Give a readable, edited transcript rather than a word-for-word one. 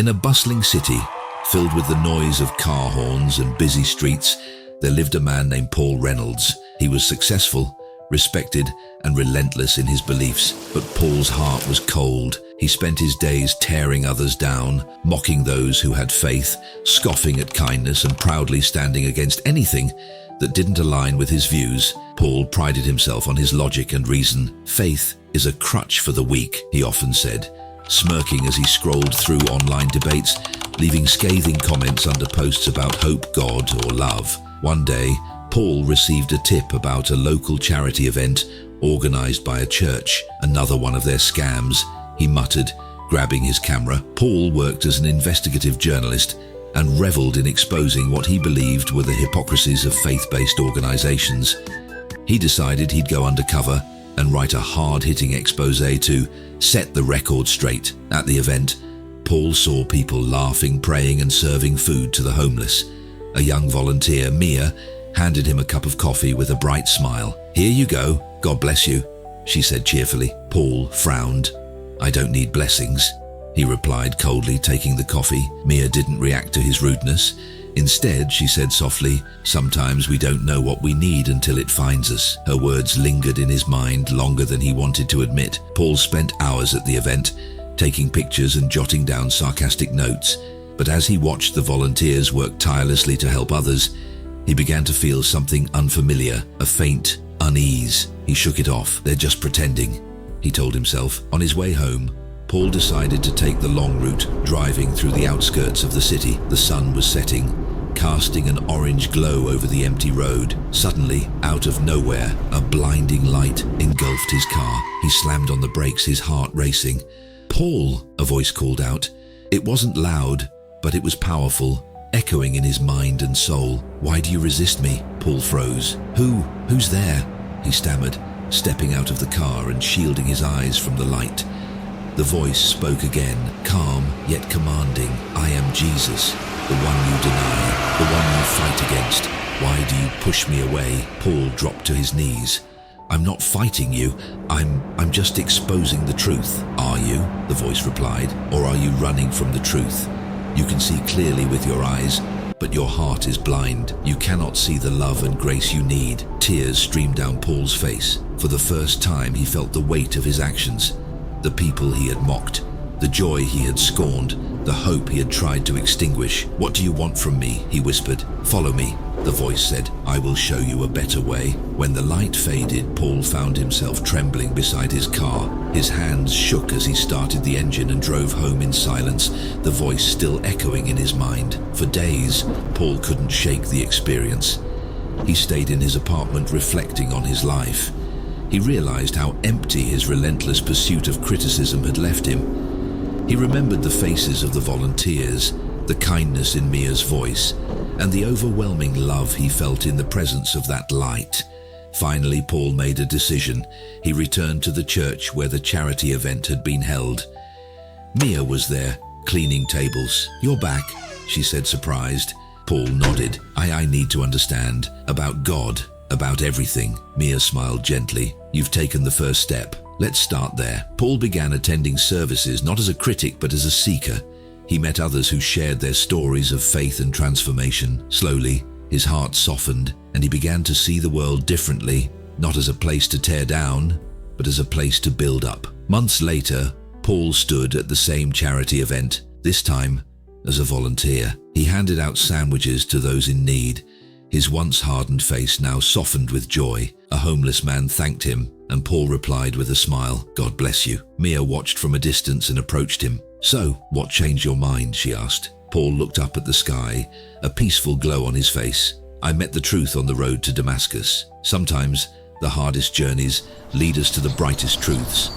In a bustling city, filled with the noise of car horns and busy streets, there lived a man named Paul Reynolds. He was successful, respected, and relentless in his beliefs, but Paul's heart was cold. He spent his days tearing others down, mocking those who had faith, scoffing at kindness, and proudly standing against anything that didn't align with his views. Paul prided himself on his logic and reason. "Faith is a crutch for the weak," he often said, smirking as he scrolled through online debates, leaving scathing comments under posts about hope, God, or love. One day, Paul received a tip about a local charity event organized by a church, another one of their scams, he muttered, grabbing his camera. Paul worked as an investigative journalist and reveled in exposing what he believed were the hypocrisies of faith-based organizations. He decided he'd go undercover and write a hard-hitting expose to set the record straight. At the event, Paul saw people laughing, praying, and serving food to the homeless. A young volunteer, Mia, handed him a cup of coffee with a bright smile. "Here you go, God bless you," she said cheerfully. Paul frowned. "I don't need blessings," he replied coldly, taking the coffee. Mia didn't react to his rudeness. Instead, she said softly, "Sometimes we don't know what we need until it finds us." Her words lingered in his mind longer than he wanted to admit. Paul spent hours at the event, taking pictures and jotting down sarcastic notes. But as he watched the volunteers work tirelessly to help others, he began to feel something unfamiliar, a faint unease. He shook it off. "They're just pretending," he told himself. On his way home, Paul decided to take the long route, driving through the outskirts of the city. The sun was setting, casting an orange glow over the empty road. Suddenly, out of nowhere, a blinding light engulfed his car. He slammed on the brakes, his heart racing. "Paul," a voice called out. It wasn't loud, but it was powerful, echoing in his mind and soul. "Why do you resist me?" Paul froze. Who's there?" he stammered, stepping out of the car and shielding his eyes from the light. The voice spoke again, calm yet commanding. "I am Jesus, the one you deny, the one you fight against. Why do you push me away?" Paul dropped to his knees. "I'm not fighting you. I'm just exposing the truth." "Are you?" the voice replied. "Or are you running from the truth? You can see clearly with your eyes, but your heart is blind. You cannot see the love and grace you need." Tears streamed down Paul's face. For the first time, he felt the weight of his actions. The people he had mocked, the joy he had scorned, the hope he had tried to extinguish. "What do you want from me?" he whispered. "Follow me," the voice said. "I will show you a better way." When the light faded, Paul found himself trembling beside his car. His hands shook as he started the engine and drove home in silence, the voice still echoing in his mind. For days, Paul couldn't shake the experience. He stayed in his apartment reflecting on his life. He realized how empty his relentless pursuit of criticism had left him. He remembered the faces of the volunteers, the kindness in Mia's voice, and the overwhelming love he felt in the presence of that light. Finally, Paul made a decision. He returned to the church where the charity event had been held. Mia was there, cleaning tables. "You're back," she said, surprised. Paul nodded. I need to understand. About God, about everything." Mia smiled gently. "You've taken the first step. Let's start there." Paul began attending services not as a critic but as a seeker. He met others who shared their stories of faith and transformation. Slowly, his heart softened, and he began to see the world differently, not as a place to tear down, but as a place to build up. Months later, Paul stood at the same charity event, this time as a volunteer. He handed out sandwiches to those in need, his once hardened face now softened with joy. A homeless man thanked him, and Paul replied with a smile, "God bless you." Mia watched from a distance and approached him. "So, what changed your mind?" she asked. Paul looked up at the sky, a peaceful glow on his face. "I met the truth on the road to Damascus. Sometimes the hardest journeys lead us to the brightest truths."